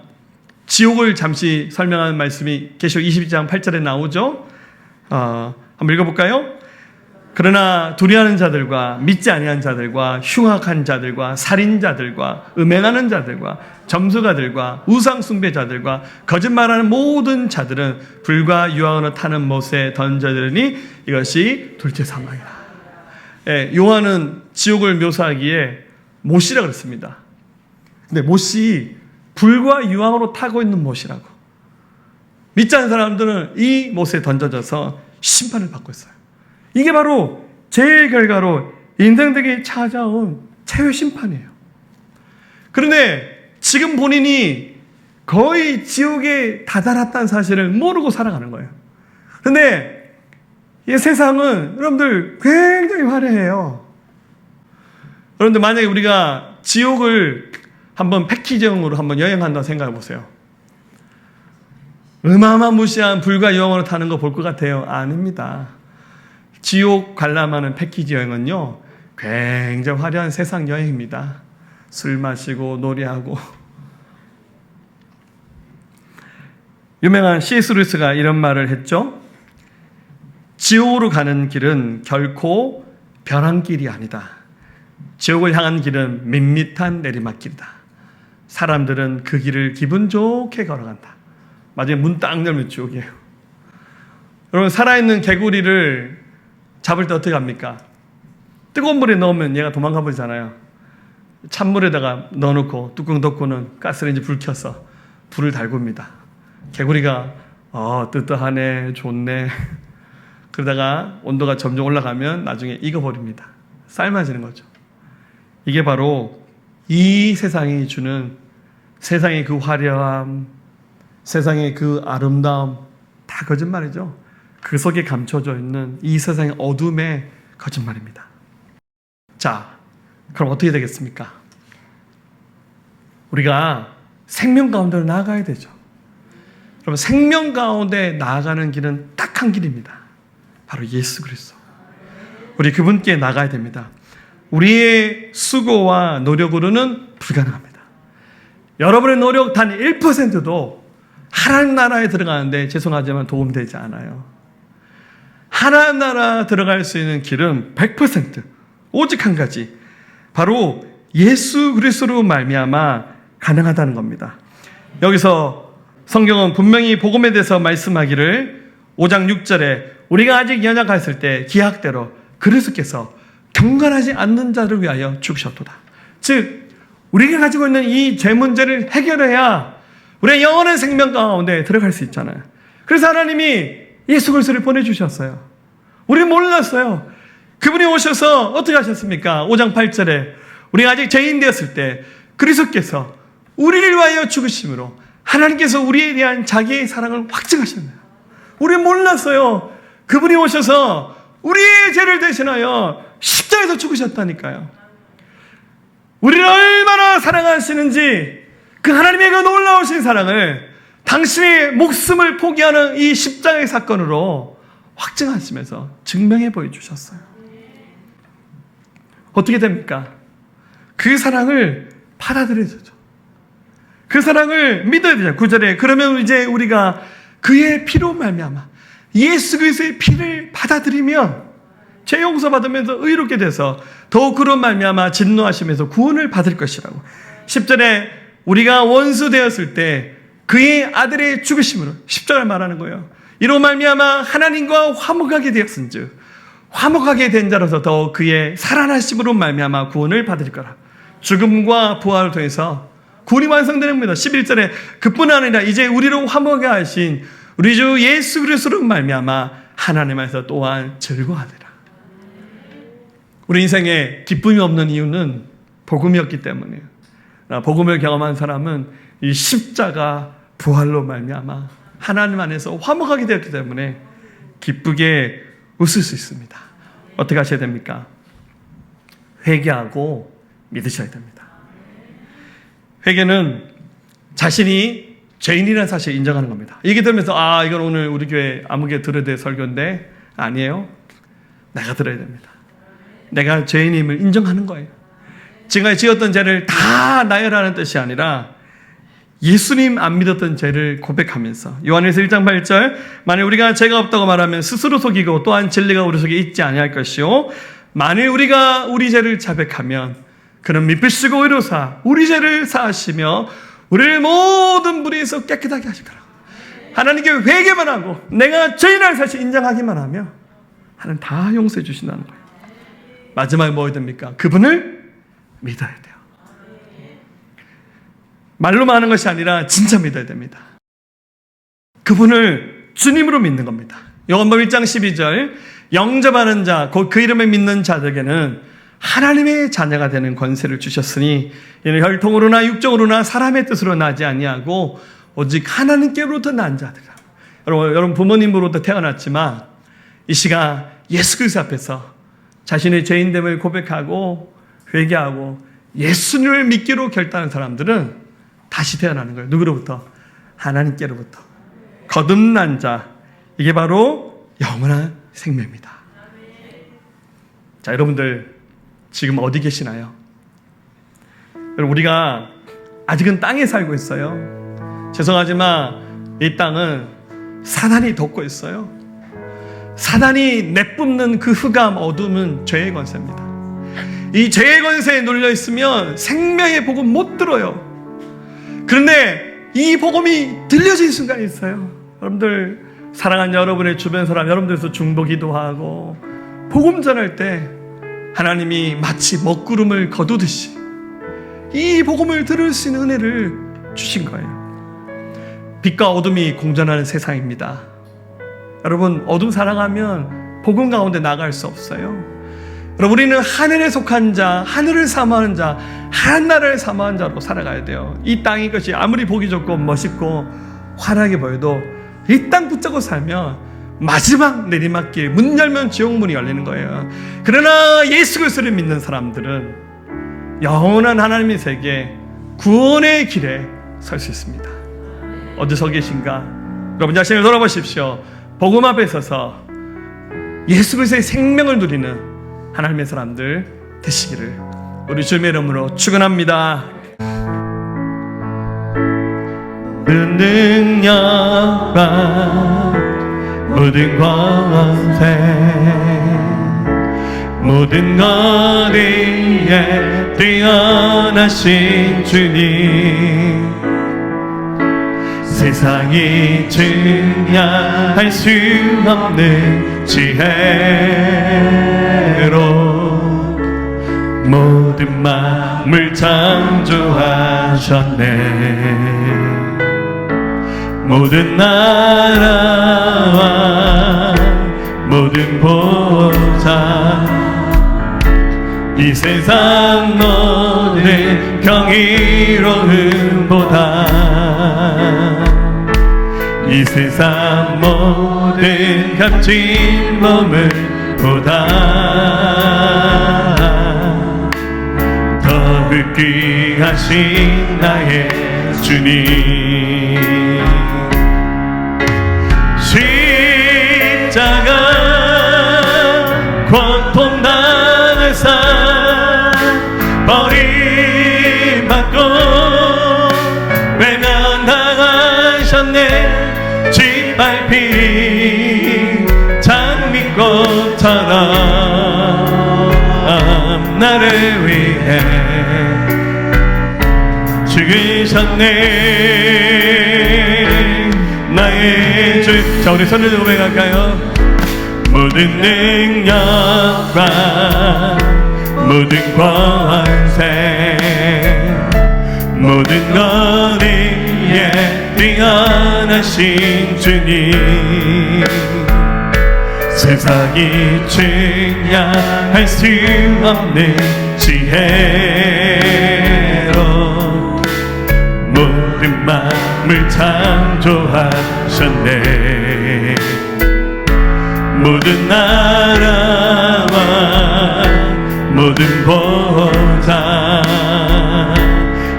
지옥을 잠시 설명하는 말씀이 계시록 22장 8절에 나오죠. 한번 읽어볼까요? 그러나 두려워하는 자들과 믿지 아니한 자들과 흉악한 자들과 살인자들과 음행하는 자들과 점수가들과 우상 숭배자들과 거짓말하는 모든 자들은 불과 유황으로 타는 못에 던져지니 이것이 둘째 사망이다. 예, 요한은 지옥을 묘사하기에 못이라 그랬습니다. 근데 못이 불과 유황으로 타고 있는 못이라고. 믿지 않는 사람들은 이 못에 던져져서 심판을 받고 있어요. 이게 바로 죄의 결과로 인생들에게 찾아온 최후 심판이에요. 그런데 지금 본인이 거의 지옥에 다다랐다는 사실을 모르고 살아가는 거예요. 그런데 이 세상은 여러분들 굉장히 화려해요. 그런데 만약에 우리가 지옥을 한번 패키지형으로 한번 여행한다고 생각해 보세요. 어마어마무시한 불과 유황으로 타는 거 볼 것 같아요? 아닙니다. 지옥 관람하는 패키지 여행은요, 굉장히 화려한 세상 여행입니다. 술 마시고 노래하고. 유명한 C.S. 루이스가 이런 말을 했죠. 지옥으로 가는 길은 결코 벼랑길이 아니다. 지옥을 향한 길은 밋밋한 내리막길이다. 사람들은 그 길을 기분 좋게 걸어간다. 마지막에 문 딱 열면 지옥이에요. 여러분 살아있는 개구리를 잡을 때 어떻게 합니까? 뜨거운 물에 넣으면 얘가 도망가 버리잖아요. 찬물에다가 넣어놓고 뚜껑 덮고는 가스레인지 불 켜서 불을 달굽니다. 개구리가 뜨뜻하네 좋네 그러다가 온도가 점점 올라가면 나중에 익어버립니다. 삶아지는 거죠. 이게 바로 이 세상이 주는 세상의 그 화려함, 세상의 그 아름다움 다 거짓말이죠. 그 속에 감춰져 있는 이 세상의 어둠의 거짓말입니다. 자, 그럼 어떻게 되겠습니까? 우리가 생명 가운데로 나아가야 되죠. 그럼 생명 가운데 나아가는 길은 딱 한 길입니다. 바로 예수 그리스도. 우리 그분께 나가야 됩니다. 우리의 수고와 노력으로는 불가능합니다. 여러분의 노력 단 1%도 하나님 나라에 들어가는데 죄송하지만 도움되지 않아요. 하나님 나라 들어갈 수 있는 길은 100% 오직 한 가지 바로 예수 그리스도로 말미암아 가능하다는 겁니다. 여기서 성경은 분명히 복음에 대해서 말씀하기를 5장 6절에 우리가 아직 연약했을 때 기약대로 그리스도께서 경건하지 않는 자를 위하여 죽으셨도다. 즉 우리가 가지고 있는 이 죄 문제를 해결해야 우리의 영원한 생명 가운데 들어갈 수 있잖아요. 그래서 하나님이 예수 그리스도를 보내주셨어요. 우리는 몰랐어요. 그분이 오셔서 어떻게 하셨습니까? 5장 8절에 우리가 아직 죄인 되었을 때 그리스도께서 우리를 위하여 죽으심으로 하나님께서 우리에 대한 자기의 사랑을 확증하셨네요. 우리는 몰랐어요. 그분이 오셔서 우리의 죄를 대신하여 십자가에서 죽으셨다니까요. 우리를 얼마나 사랑하시는지 그 하나님의 그 놀라우신 사랑을 당신의 목숨을 포기하는 이 십자가의 사건으로 확증하시면서 증명해 보여주셨어요. 어떻게 됩니까? 그 사랑을 받아들여야죠. 그 사랑을 믿어야 되죠. 9절에 그러면 이제 우리가 그의 피로 말미암아 예수 그리스도의 피를 받아들이면 죄 용서받으면서 의롭게 돼서 더욱 그런 말미암아 진노하시면서 구원을 받을 것이라고. 10절에 우리가 원수 되었을 때 그의 아들의 죽으심으로 십자가를 말하는 거예요. 이로 말미암아 하나님과 화목하게 되었은즉 화목하게 된 자로서 더욱 그의 살아나심으로 말미암아 구원을 받을 거라. 죽음과 부활을 통해서 구원이 완성되는 겁니다. 11절에 그뿐 아니라 이제 우리로 화목하게 하신 우리 주 예수 그리스도로 말미암아 하나님 안에서 또한 즐거워하리라. 우리 인생에 기쁨이 없는 이유는 복음이었기 때문이에요. 복음을 경험한 사람은 이 십자가 부활로 말미암아 하나님 안에서 화목하게 되었기 때문에 기쁘게 웃을 수 있습니다. 어떻게 하셔야 됩니까? 회개하고 믿으셔야 됩니다. 회개는 자신이 죄인이라는 사실을 인정하는 겁니다. 얘기 들으면서 이건 오늘 우리 교회 아무개 들어야 될 설교인데 아니에요. 내가 들어야 됩니다. 내가 죄인임을 인정하는 거예요. 지금까지 지었던 죄를 다 나열하는 뜻이 아니라 예수님 안 믿었던 죄를 고백하면서 요한일서 1장 8절 만일 우리가 죄가 없다고 말하면 스스로 속이고 또한 진리가 우리 속에 있지 아니할 것이요 만일 우리가 우리 죄를 자백하면 그는 미쁘시고 의로사 우리 죄를 사하시며 우리를 모든 불의에서 깨끗하게 하실 거라. 하나님께 회개만 하고 내가 죄인이라는 사실 인정하기만 하면 하나님 다 용서해 주신다는 거예요. 마지막에 뭐 해야 됩니까? 그분을 믿어야 돼요. 말로만 하는 것이 아니라 진짜 믿어야 됩니다. 그분을 주님으로 믿는 겁니다. 요한복음 1장 12절 영접하는 자, 곧 그 이름을 믿는 자들에게는 하나님의 자녀가 되는 권세를 주셨으니 이는 혈통으로나 육적으로나 사람의 뜻으로 나지 아니하고 오직 하나님께로부터 난 자들이라. 여러분 부모님으로부터 태어났지만 이 시간 예수 그리스도 앞에서 자신의 죄인됨을 고백하고 회개하고 예수님을 믿기로 결단한 사람들은 다시 태어나는 거예요. 누구로부터? 하나님께로부터. 거듭난 자. 이게 바로 영원한 생명입니다. 자, 여러분들 지금 어디 계시나요? 우리가 아직은 땅에 살고 있어요. 죄송하지만 이 땅은 사단이 덮고 있어요. 사단이 내뿜는 그 흑암 어둠은 죄의 권세입니다. 이 죄의 권세에 눌려 있으면 생명의 복음 못 들어요. 그런데 이 복음이 들려진 순간이 있어요. 여러분들 사랑하는 여러분의 주변 사람 여러분들에서 중보기도 하고 복음 전할 때 하나님이 마치 먹구름을 거두듯이 이 복음을 들을 수 있는 은혜를 주신 거예요. 빛과 어둠이 공존하는 세상입니다. 여러분 어둠 사랑하면 복음 가운데 나갈 수 없어요. 여러분 우리는 하늘에 속한 자, 하늘을 사모하는 자, 하나를 사모하는 자로 살아가야 돼요. 이 땅이 것이 아무리 보기 좋고 멋있고 환하게 보여도 이 땅 붙잡고 살면 마지막 내리막길 문 열면 지옥문이 열리는 거예요. 그러나 예수 그리스도를 믿는 사람들은 영원한 하나님의 세계 구원의 길에 설 수 있습니다. 어디 서 계신가? 여러분 자신을 돌아보십시오. 복음 앞에 서서 예수 그리스도의 생명을 누리는 하나님의 사람들 되시기를 우리 주님의 이름으로 축원합니다. 그 능력과 모든 권세 모든 것 위에 뛰어나신 주님 세상이 증량할 수 없는 지혜로 모든 만물 창조하셨네. 모든 나라와 모든 보좌 이 세상 모든 경이로움보다 이 세상 모든 값진 몸을 보다 더 귀하신 나의 주님 십자가 고통당하사 버림받고 외면당하셨네. 짓밟힌 장미꽃처럼 나를 위해 죽으셨네. 나의 주. 자, 우리 손을 들고 고백할까요? 모든 능력과 모든 권세 모든 것 위에 뛰어나신 주님 세상이 증량할 수 없는 지혜로 모든 만물 창조하신 떠나셨네. 모든 나라와 모든 보다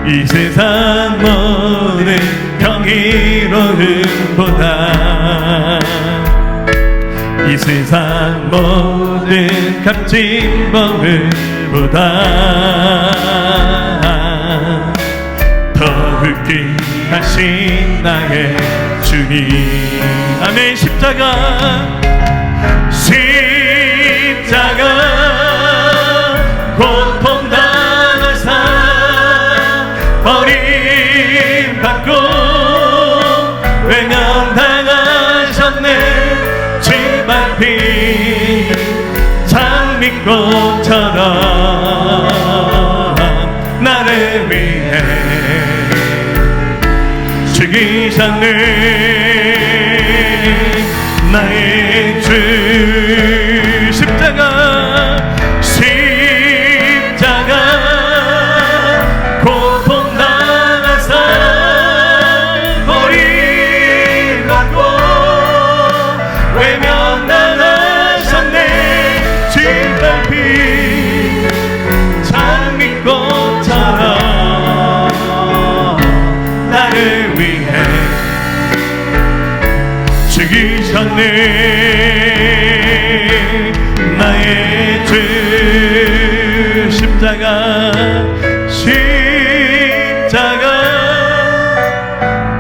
이 세상 모든 경이로움보다 이 세상 모든 값진 보물보다 더욱이 하신 나의 주님. 아멘. 십자가 고통당하사 버림받고 외면당하셨네. 짓밟힌 장미꽃처럼 나를 위해 죽이셨네. 나의 주 십자가 고통당하사 버림받고 외면당하셨네. 짓밟힌 장미꽃처럼 나를 위해 죽이셨네. 나의 주 십자가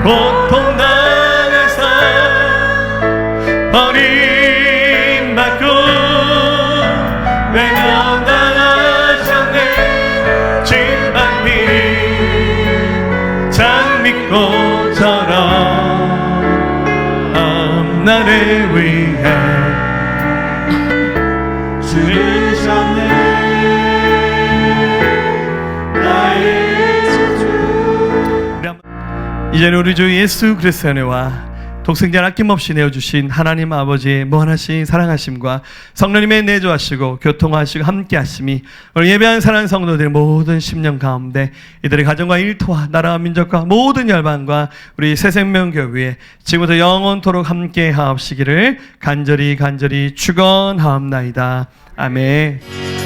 고통당하사 버림받고 외면당하셨네. 짓밟힌 장미꽃처럼 나를 위해 죽으셨네. 나의 주. 이제는 우리 주 예수 그리스도의 은혜와 독생자를 아낌없이 내어주신 하나님 아버지의 무한하신 사랑하심과 성령님의 내조하시고 교통하시고 함께하심이 오늘 예배한 사랑하는 성도들의 모든 심령 가운데 이들의 가정과 일터와 나라와 민족과 모든 열방과 우리 새생명교회에 지금부터 영원토록 함께하옵시기를 간절히 축원하옵나이다. 아멘.